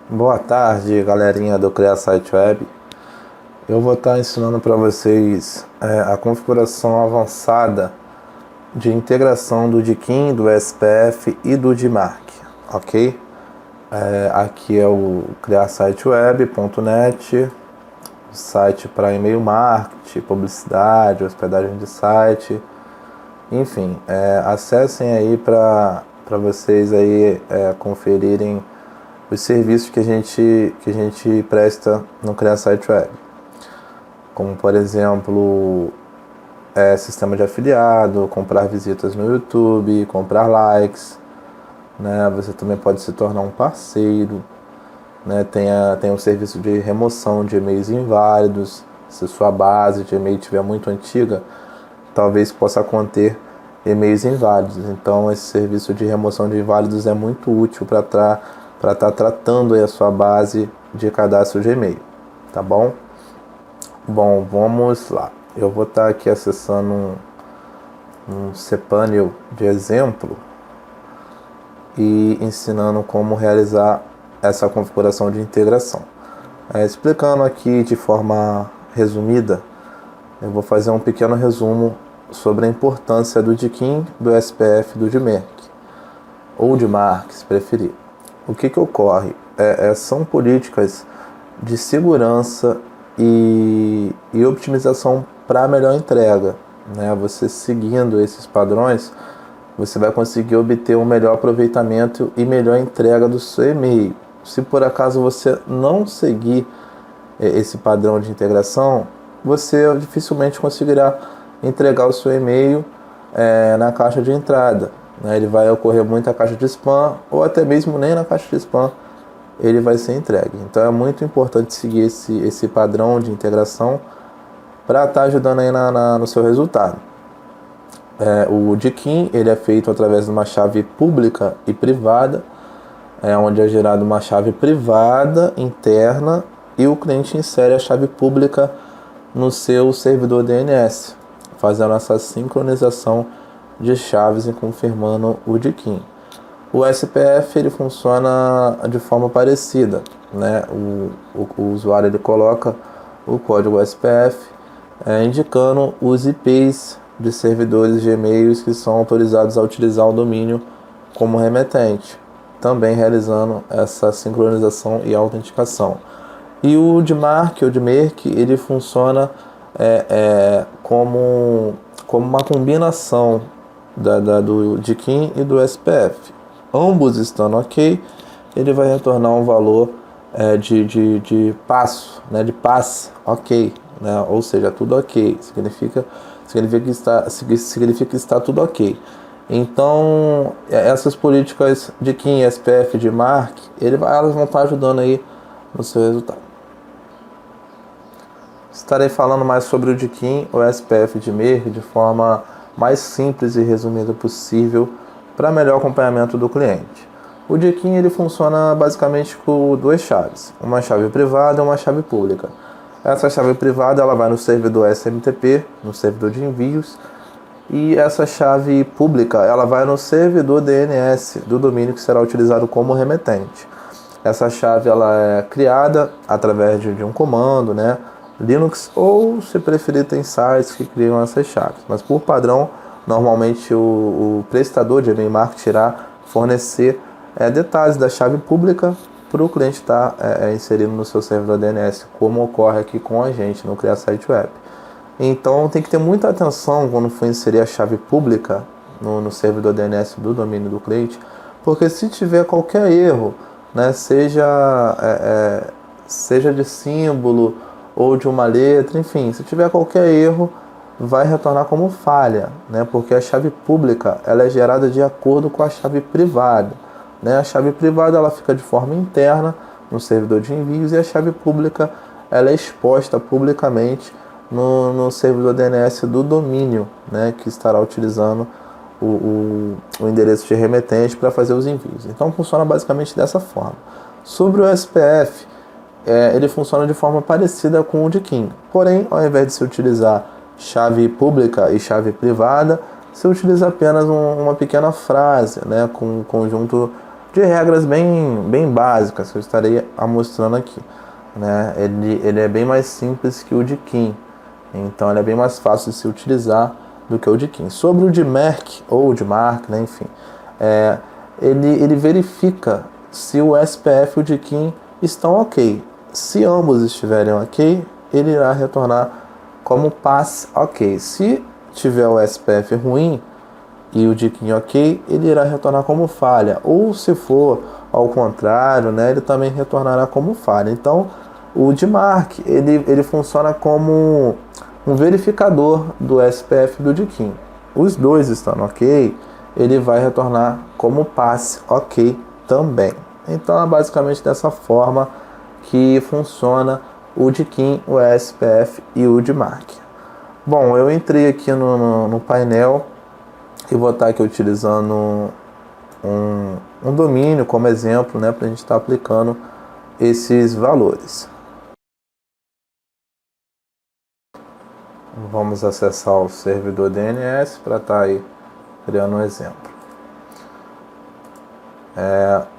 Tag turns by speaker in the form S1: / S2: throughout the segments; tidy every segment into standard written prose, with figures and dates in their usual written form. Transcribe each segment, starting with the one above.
S1: Boa tarde, galerinha do Criar Site Web. Eu vou estar ensinando para vocês a configuração avançada de integração do DKIM, do SPF e do DMARC, ok? Aqui é o criarsiteweb.net, site para e-mail marketing, publicidade, hospedagem de site, enfim, acessem aí para vocês aí conferirem os serviços que a gente presta no Criar Site Web, como por exemplo sistema de afiliado, comprar visitas no YouTube, comprar likes, né? Você também pode se tornar um parceiro, né? Tem um serviço de remoção de e-mails inválidos. Se sua base de e-mail estiver muito antiga, talvez possa conter e-mails inválidos. Então esse serviço de remoção de inválidos é muito útil para estar tratando aí a sua base de cadastro de e-mail, tá bom? Bom, vamos lá. Eu vou estar aqui acessando um cPanel de exemplo e ensinando como realizar essa configuração de integração. Explicando aqui de forma resumida, eu vou fazer um pequeno resumo sobre a importância do DKIM, do SPF e do DMARC, ou DMARC, se preferir. O que ocorre? São políticas de segurança e optimização para melhor entrega, né? Você seguindo esses padrões, você vai conseguir obter um melhor aproveitamento e melhor entrega do seu e-mail. Se por acaso você não seguir esse padrão de integração, você dificilmente conseguirá entregar o seu e-mail na caixa de entrada. Ele vai ocorrer muita caixa de spam, ou até mesmo nem na caixa de spam ele vai ser entregue. Então é muito importante seguir esse padrão de integração para estar ajudando aí no seu resultado. O DKIM ele é feito através de uma chave pública e privada, onde é gerada uma chave privada interna e o cliente insere a chave pública no seu servidor DNS, fazendo essa sincronização de chaves e confirmando o DKIM. O SPF ele funciona de forma parecida, né? O usuário ele coloca o código SPF indicando os IPs de servidores de e-mails que são autorizados a utilizar o domínio como remetente, também realizando essa sincronização e autenticação. E o DMARC, ele funciona como uma combinação do DKIM e do SPF. Ambos estando ok, ele vai retornar um valor de passo, né, de passe ok, né, ou seja, tudo ok, significa que está tudo ok. Então, essas políticas de DKIM, SPF, de DMARC, elas vão estar ajudando aí no seu resultado. Estarei falando mais sobre o DKIM, o SPF de DMARC de forma mais simples e resumida possível para melhor acompanhamento do cliente. O DKIM ele funciona basicamente com duas chaves, uma chave privada e uma chave pública. Essa chave privada ela vai no servidor SMTP, no servidor de envios, e essa chave pública ela vai no servidor DNS do domínio que será utilizado como remetente. Essa chave ela é criada através de um comando, né, Linux, ou se preferir tem sites que criam essas chaves, mas por padrão normalmente o prestador de e-mail marketing irá fornecer detalhes da chave pública para o cliente estar inserindo no seu servidor DNS, como ocorre aqui com a gente no Criar Site Web. Então tem que ter muita atenção quando for inserir a chave pública no servidor DNS do domínio do cliente, porque se tiver qualquer erro, né, seja de símbolo ou de uma letra, enfim, se tiver qualquer erro, vai retornar como falha, né? Porque a chave pública ela é gerada de acordo com a chave privada, né? A chave privada ela fica de forma interna no servidor de envios e a chave pública ela é exposta publicamente no servidor DNS do domínio, né? Que estará utilizando o endereço de remetente para fazer os envios. Então funciona basicamente dessa forma. Sobre o SPF, ele funciona de forma parecida com o DKIM, porém ao invés de se utilizar chave pública e chave privada, se utiliza apenas uma pequena frase, né, com um conjunto de regras bem básicas que eu estarei mostrando aqui, né? Ele é bem mais simples que o de Kim, então ele é bem mais fácil de se utilizar do que o de Kim. Sobre o de Merck ou o de Mark, né, enfim, ele verifica se o SPF e o de Kim estão ok. Se ambos estiverem ok, ele irá retornar como passe ok. Se tiver o SPF ruim e o de Kim ok, ele irá retornar como falha. Ou se for ao contrário, né, ele também retornará como falha. Então, o de Mark, ele funciona como um verificador do SPF e do de Kim. Os dois estando ok, ele vai retornar como passe ok também. Então, é basicamente dessa forma que funciona o de Kim, o SPF e o de Mark. Bom, eu entrei aqui no painel e vou estar aqui utilizando um domínio como exemplo, né, para a gente estar aplicando esses valores. Vamos acessar o servidor DNS para estar aí criando um exemplo.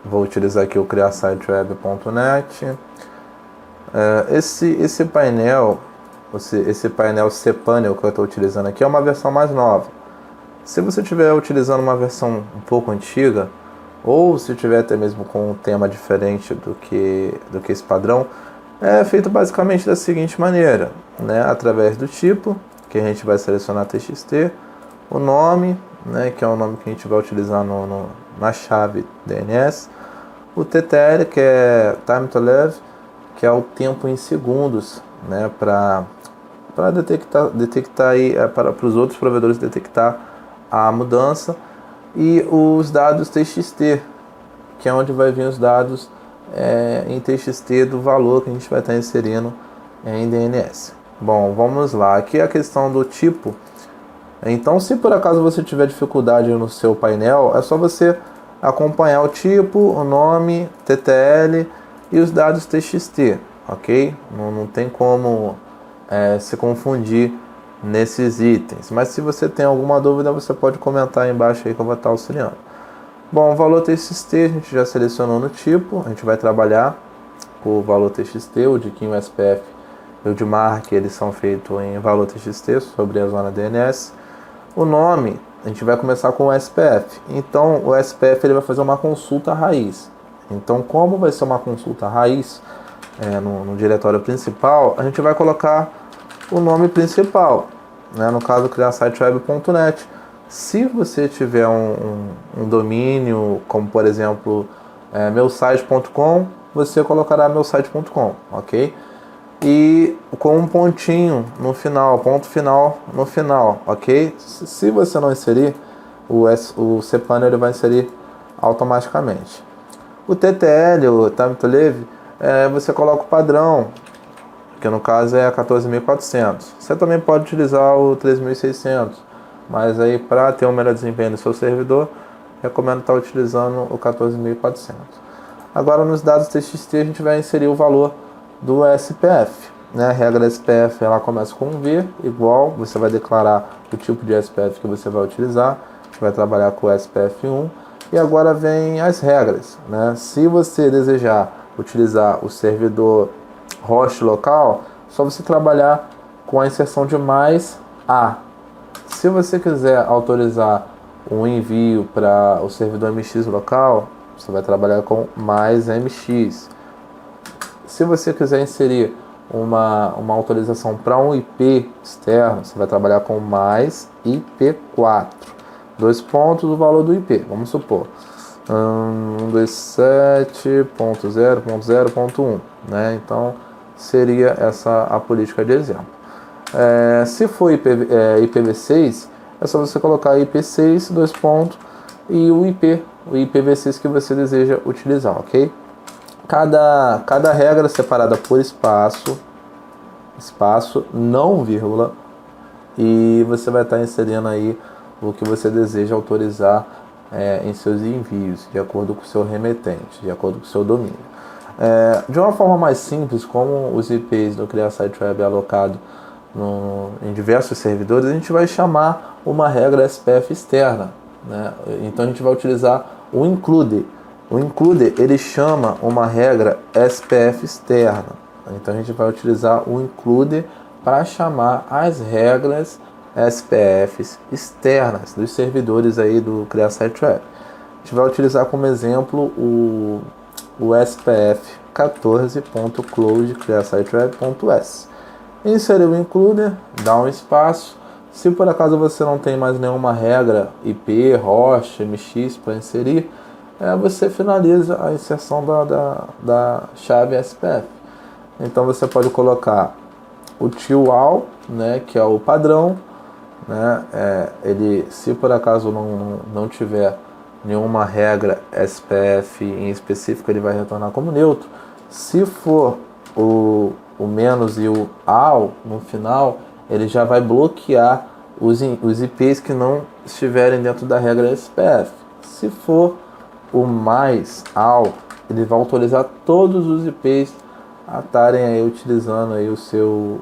S1: Vou utilizar aqui o criarsiteweb.net. Esse painel cPanel que eu estou utilizando aqui é uma versão mais nova. Se você estiver utilizando uma versão um pouco antiga, ou se tiver até mesmo com um tema diferente do que esse padrão, é feito basicamente da seguinte maneira, né? Através do tipo, que a gente vai selecionar TXT, o nome, né, que é o nome que a gente vai utilizar na chave DNS, o TTL, que é Time to Live, que é o tempo em segundos, né, para detectar aí, para os outros provedores detectar a mudança, e os dados TXT, que é onde vai vir os dados em TXT do valor que a gente vai estar inserindo em DNS. Bom, vamos lá. Aqui é a questão do tipo. Então, se por acaso você tiver dificuldade no seu painel, é só você acompanhar o tipo, o nome, TTL e os dados TXT, ok? Não tem como se confundir nesses itens. Mas se você tem alguma dúvida, você pode comentar aí embaixo aí que eu vou estar auxiliando. Bom, o valor TXT a gente já selecionou no tipo, a gente vai trabalhar com o valor TXT, o de Kim, o SPF e o de Mark, eles são feitos em valor TXT sobre a zona DNS. O nome, a gente vai começar com o SPF. Então, o SPF ele vai fazer uma consulta raiz. Então, como vai ser uma consulta raiz no diretório principal, a gente vai colocar o nome principal, né? No caso, criarsiteweb.net. Se você tiver um domínio, como por exemplo meusite.com, você colocará meusite.com, ok? E com um pontinho no final, ponto final no final, ok? Se você não inserir, o cPanel ele vai inserir automaticamente. O TTL, o Time to Live, você coloca o padrão, que no caso é 14.400. Você também pode utilizar o 3.600, mas aí para ter um melhor desempenho no seu servidor, recomendo estar utilizando o 14.400. Agora nos dados TXT a gente vai inserir o valor do SPF, né? A regra SPF ela começa com um V igual, você vai declarar o tipo de SPF que você vai utilizar, a gente vai trabalhar com o SPF1 e agora vem as regras, né? Se você desejar utilizar o servidor host local, só você trabalhar com a inserção de mais A. Se você quiser autorizar um envio para o servidor MX local, você vai trabalhar com mais MX. Se você quiser inserir uma autorização para um IP externo, você vai trabalhar com mais IP4. 2 pontos, o valor do IP, vamos supor 127.0.0.1, né? Então seria essa a política de exemplo. Se for IPv6, é só você colocar IP6, 2 pontos, e o IPv6 que você deseja utilizar, ok? Cada regra separada por espaço, não vírgula, e você vai estar inserindo aí o que você deseja autorizar em seus envios, de acordo com o seu remetente, de acordo com o seu domínio. De uma forma mais simples, como os IPs do CriarSiteWeb é alocado em diversos servidores, a gente vai chamar uma regra SPF externa, né? Então a gente vai utilizar o include. O include, ele chama uma regra SPF externa. Então a gente vai utilizar o include para chamar as regras SPFs externas dos servidores aí do CreaSiteWeb. A gente vai utilizar como exemplo o SPF 14.close CreaSiteWeb.s. Inserir o include, dá um espaço. Se por acaso você não tem mais nenhuma regra IP, host, MX para inserir, você finaliza a inserção da chave SPF. Então você pode colocar o TIL-ALL, né, que é o padrão, né, ele, se por acaso não tiver nenhuma regra SPF em específico, ele vai retornar como neutro. Se for o menos e o ALL no final, ele já vai bloquear os IPs que não estiverem dentro da regra SPF. Se for o mais ALL, ele vai autorizar todos os IPs a estarem aí utilizando aí o seu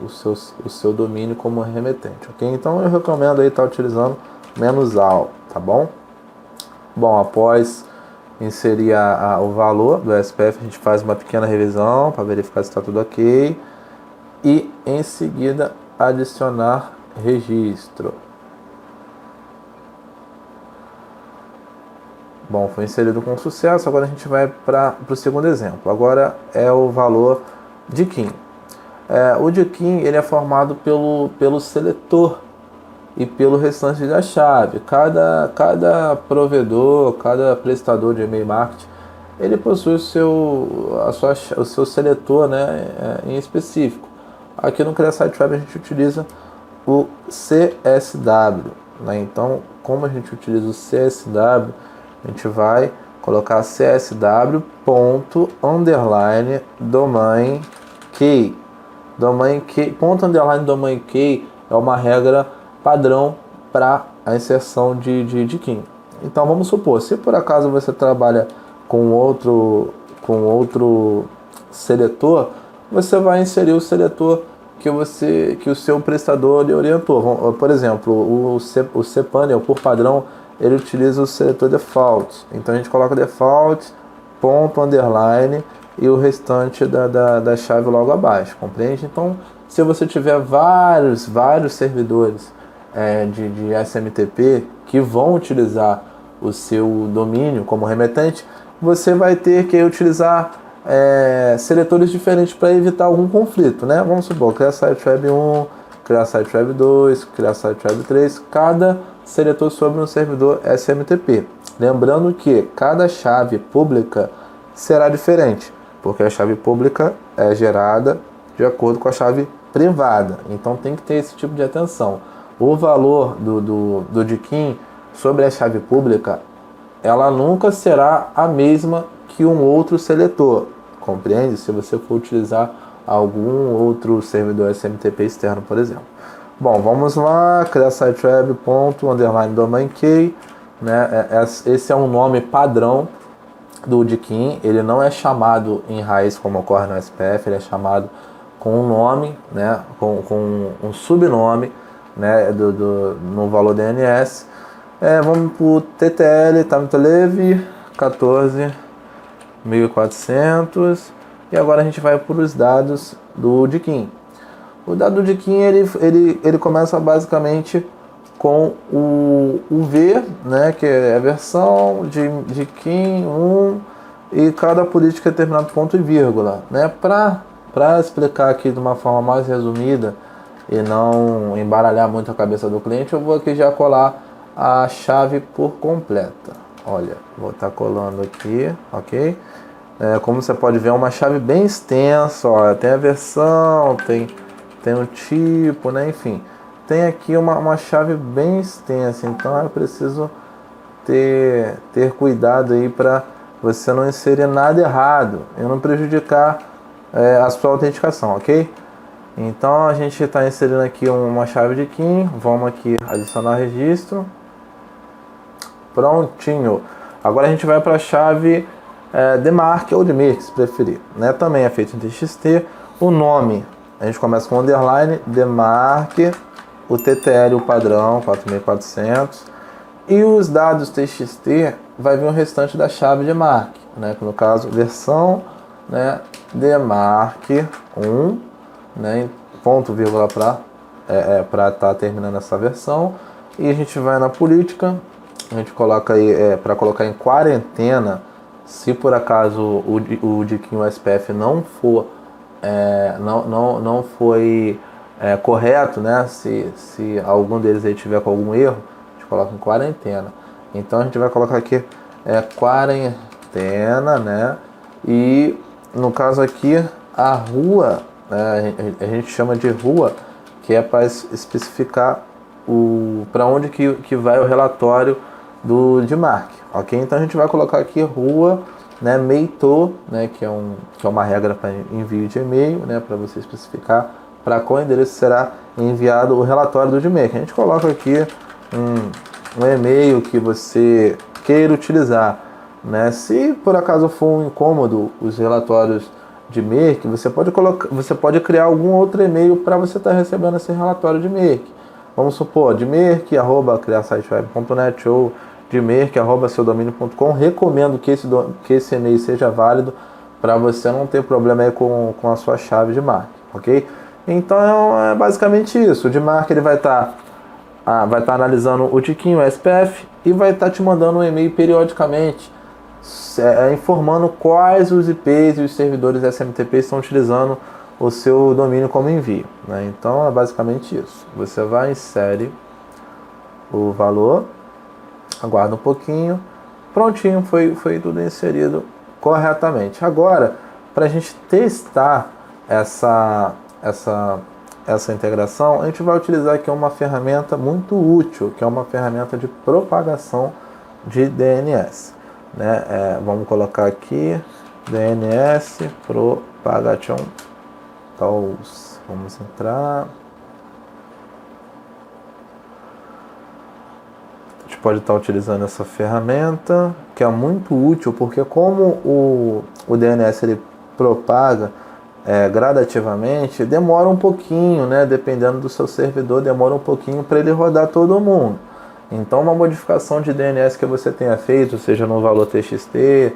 S1: domínio como remetente, ok? Então eu recomendo aí estar utilizando menos ALL, tá bom? Bom, após inserir o valor do SPF, a gente faz uma pequena revisão para verificar se está tudo ok e em seguida adicionar registro. Bom, foi inserido com sucesso. Agora a gente vai para o segundo exemplo. Agora é o valor de KIN. O de KIN ele é formado pelo seletor e pelo restante da chave. Cada provedor, cada prestador de e-mail marketing, ele possui o seu seletor, né, em específico. Aqui no CreaSiteWeb a gente utiliza o CSW, né? Então, como a gente utiliza o CSW, a gente vai colocar CSW._domain key. Domain key, _domain key é uma regra padrão para a inserção de KIN. Então vamos supor, se por acaso você trabalha com outro seletor, você vai inserir o seletor que o seu prestador lhe orientou. Por exemplo, o cPanel, por padrão, ele utiliza o seletor default. Então a gente coloca default, ponto, underline e o restante da chave logo abaixo, compreende? Então, se você tiver vários servidores de SMTP que vão utilizar o seu domínio como remetente, você vai ter que utilizar seletores diferentes para evitar algum conflito, né? Vamos supor, CreaSiteWeb 1, CreaSiteWeb 2, CreaSiteWeb 3, cada seletor sobre um servidor SMTP. Lembrando que cada chave pública será diferente, porque a chave pública é gerada de acordo com a chave privada. Então tem que ter esse tipo de atenção. O valor do DKIM sobre a chave pública, ela nunca será a mesma que um outro seletor, compreende? Se você for utilizar algum outro servidor SMTP externo, por exemplo. Bom, vamos lá, CreaSiteWeb._domain key, né? Esse é um nome padrão do DKIM, ele não é chamado em raiz como ocorre no SPF, ele é chamado com um nome, né? com um subnome, né? no valor DNS. Vamos para o TTL, Time-to-Live, 14.400, e agora a gente vai para os dados do DKIM. O dado de KIM ele começa basicamente com o V, né, que é a versão de KIM 1, e cada política é terminado por ponto e vírgula. Né? Para explicar aqui de uma forma mais resumida e não embaralhar muito a cabeça do cliente, eu vou aqui já colar a chave por completa. Olha, vou estar colando aqui, ok? Como você pode ver, é uma chave bem extensa, ó, tem a versão, tem o tipo, né? Enfim, tem aqui uma chave bem extensa, então é preciso ter cuidado aí para você não inserir nada errado e não prejudicar a sua autenticação, ok? Então a gente está inserindo aqui uma chave de KIM, vamos aqui adicionar registro, prontinho. Agora a gente vai para a chave DMARC ou DMIRC, se preferir, né? Também é feito em TXT, o nome a gente começa com underline, DMARC, o TTL, o padrão, 4400. E os dados TXT, vai vir o restante da chave de mark, né? Que no caso, versão, né, demarc1, né, ponto, vírgula para estar terminando essa versão. E a gente vai na política, a gente coloca aí, para colocar em quarentena, se por acaso o diquinho o SPF não for, não foi correto, né? Se algum deles aí tiver com algum erro, a gente coloca em quarentena. Então a gente vai colocar aqui quarentena, né? E no caso aqui a rua, né, a gente chama de rua, que é para especificar para onde que vai o relatório de mark, ok? Então a gente vai colocar aqui rua, né, Meitor, né, que é uma regra para envio de e-mail, né, para você especificar para qual endereço será enviado o relatório do DMARC. A gente coloca aqui um e-mail que você queira utilizar, né? Se por acaso for um incômodo os relatórios de DMARC, você pode criar algum outro e-mail para você estar recebendo esse relatório de DMARC. Vamos supor, dmarc@criarsiteweb.net ou dmarc@seudomínio.com. Recomendo que esse e-mail seja válido para você não ter problema aí com a sua chave de mark, ok? Então é basicamente isso. O DMARC ele vai estar analisando o tiquinho, o SPF, e vai estar te mandando um e-mail periodicamente informando quais os IPs e os servidores SMTP estão utilizando o seu domínio como envio, né? Então é basicamente isso. Você vai, insere o valor, aguarda um pouquinho, prontinho, foi tudo inserido corretamente. Agora, para a gente testar essa integração, a gente vai utilizar aqui uma ferramenta muito útil, que é uma ferramenta de propagação de DNS, né? Vamos colocar aqui DNS Propagation Tools. Vamos entrar. A gente pode estar utilizando essa ferramenta, que é muito útil, porque como o DNS ele propaga gradativamente, demora um pouquinho, né? Dependendo do seu servidor, demora um pouquinho para ele rodar todo mundo. Então uma modificação de DNS que você tenha feito, seja no valor TXT,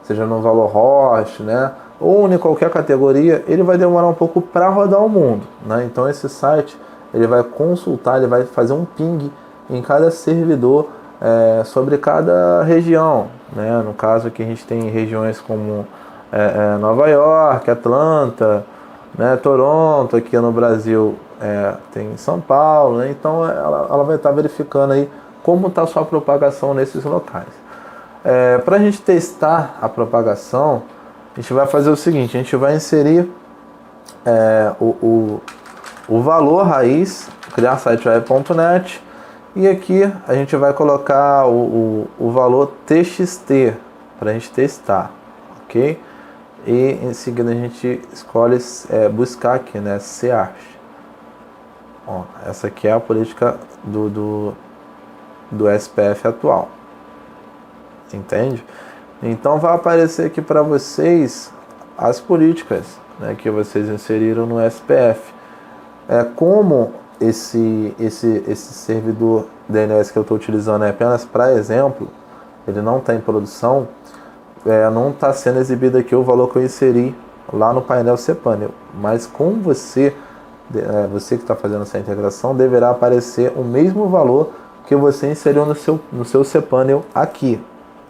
S1: seja no valor host, né, ou em qualquer categoria, ele vai demorar um pouco para rodar o mundo, né? Então esse site ele vai consultar, ele vai fazer um ping em cada servidor sobre cada região, né? No caso aqui a gente tem regiões como Nova York, Atlanta, né, Toronto, aqui no Brasil tem São Paulo, né? Então ela vai estar verificando aí como está a sua propagação nesses locais. Para a gente testar a propagação, a gente vai fazer o seguinte: a gente vai inserir o valor raiz, criarsiteweb.net, e aqui a gente vai colocar o valor TXT para a gente testar, ok? E em seguida a gente escolhe buscar aqui, né, search. Ó, essa aqui é a política do SPF atual, entende? Então vai aparecer aqui para vocês as políticas, né, que vocês inseriram no SPF. Como esse servidor DNS que eu estou utilizando é apenas para exemplo, ele não está em produção, não está sendo exibido aqui o valor que eu inseri lá no painel cPanel, mas com você que está fazendo essa integração, deverá aparecer o mesmo valor que você inseriu no seu cPanel aqui,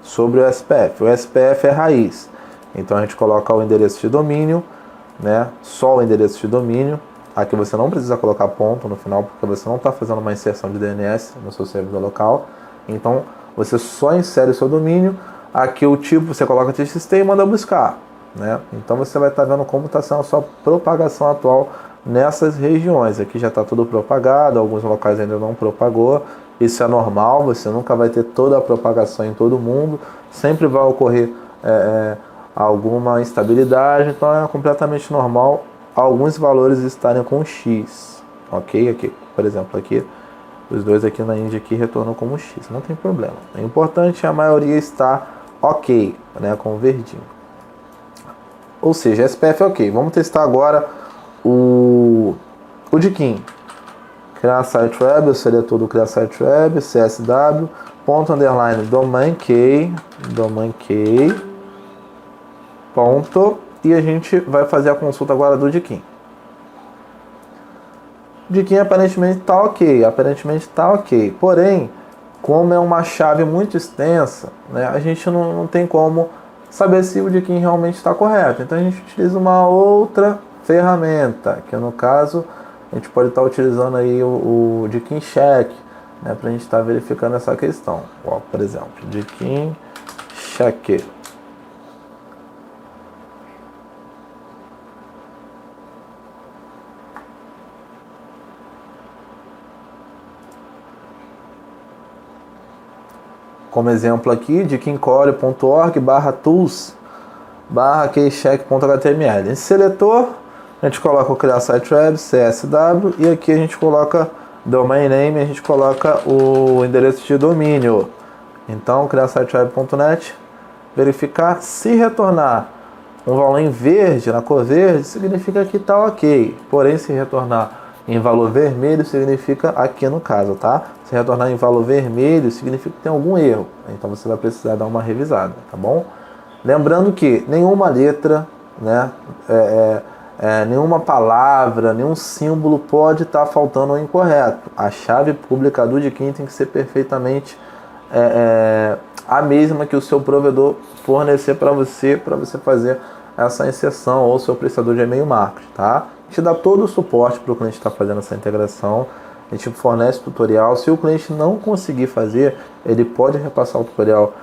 S1: sobre o SPF. O SPF é raiz, então a gente coloca o endereço de domínio, né? Só o endereço de domínio. Aqui você não precisa colocar ponto no final, porque você não está fazendo uma inserção de DNS no seu servidor local. Então você só insere o seu domínio. Aqui o tipo você coloca TXT e manda buscar, né? Então você vai estar vendo como está sendo a sua propagação atual nessas regiões. Aqui já está tudo propagado, alguns locais ainda não propagou. Isso é normal, você nunca vai ter toda a propagação em todo mundo, sempre vai ocorrer alguma instabilidade, então é completamente normal alguns valores estarem com X, ok? Aqui, por exemplo, aqui os dois aqui na Índia aqui retornam como X, não tem problema. O importante é a maioria estar ok, né, com o verdinho. Ou seja, SPF é ok. Vamos testar agora o DKIM. Criar site web, eu seleto tudo, criar site web, CSW, ponto underline domain key, ponto, e a gente vai fazer a consulta agora do Diquim. Diquim aparentemente está ok, porém, como é uma chave muito extensa, né, a gente não tem como saber se o Diquim realmente está correto. Então a gente utiliza uma outra ferramenta, que no caso a gente pode estar utilizando aí o Diquim Check, né, para a gente estar verificando essa questão. Ó, por exemplo, Diquim Check. Como exemplo aqui, diquimcore.org/tools/keycheck.html. Esse seletor, a gente coloca o criar site web, CSW, e aqui a gente coloca domain name, a gente coloca o endereço de domínio. Então, criar site web.net, verificar, se retornar um valor em verde, na cor verde, significa que está ok. Porém, se retornar em valor vermelho, significa aqui no caso, tá? Se retornar em valor vermelho, significa que tem algum erro. Então você vai precisar dar uma revisada, tá bom? Lembrando que nenhuma letra, né, nenhuma palavra, nenhum símbolo pode estar faltando ou incorreto. A chave pública do Diquim tem que ser perfeitamente a mesma que o seu provedor fornecer para você fazer essa inserção, ou seu prestador de e-mail marketing, tá? A gente dá todo o suporte para o cliente estar fazendo essa integração, a gente fornece tutorial. Se o cliente não conseguir fazer, ele pode repassar o tutorial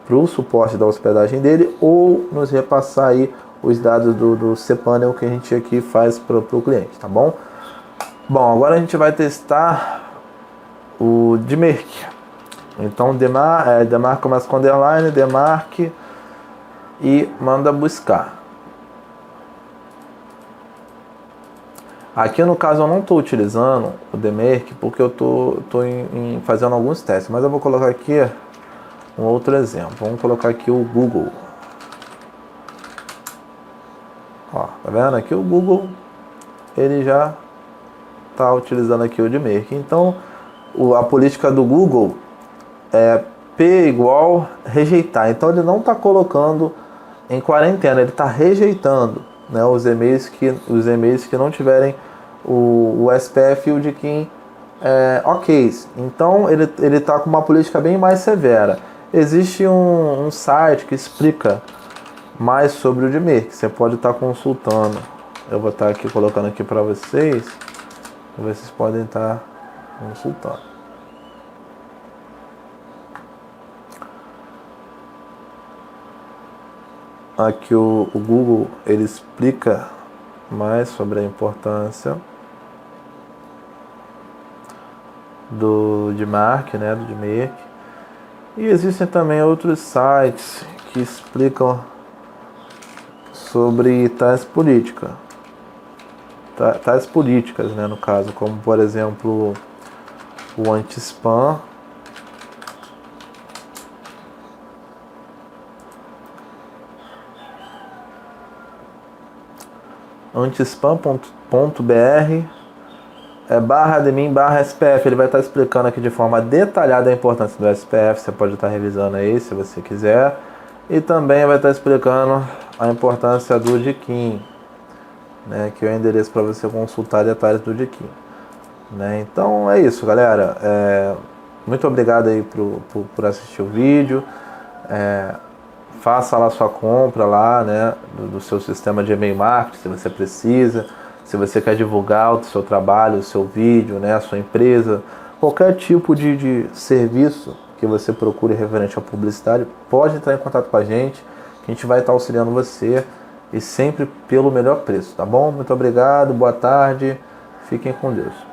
S1: para o suporte da hospedagem dele, ou nos repassar aí os dados do cPanel que a gente aqui faz para o cliente, tá bom? Bom, agora a gente vai testar o Dmark. Então, Dmark começa com underline, Dmark, e manda buscar. Aqui no caso eu não estou utilizando o Dmark porque eu estou fazendo alguns testes, mas eu vou colocar aqui um outro exemplo. Vamos colocar aqui o Google. Ó, tá vendo? Aqui o Google, ele já está utilizando aqui o Dmark. Então, a política do Google é P igual rejeitar. Então, ele não está colocando em quarentena, ele está rejeitando, né, os e-mails que não tiverem o SPF e o Diquim ok. Então, ele está com uma política bem mais severa. Existe um site que explica mais sobre o Dmark, você pode estar consultando. Eu vou estar aqui colocando aqui para vocês podem estar consultando. Aqui o Google, ele explica mais sobre a importância do Dmark, né, do Dmark. E existem também outros sites que explicam sobre tais políticas, né, no caso, como por exemplo o anti-spam, antispam.br /admin/SPF. Ele vai estar explicando aqui de forma detalhada a importância do SPF. Você pode estar revisando aí se você quiser. E também vai estar explicando a importância do Diquim, né, que é o endereço para você consultar detalhes do Diquim, né? Então é isso, galera. Muito obrigado aí por assistir o vídeo. Faça lá sua compra lá, né, do seu sistema de e-mail marketing, se você precisa, se você quer divulgar o seu trabalho, o seu vídeo, né, a sua empresa, qualquer tipo de serviço que você procure referente à publicidade, pode entrar em contato com a gente, que a gente vai estar auxiliando você, e sempre pelo melhor preço, tá bom? Muito obrigado, boa tarde, fiquem com Deus.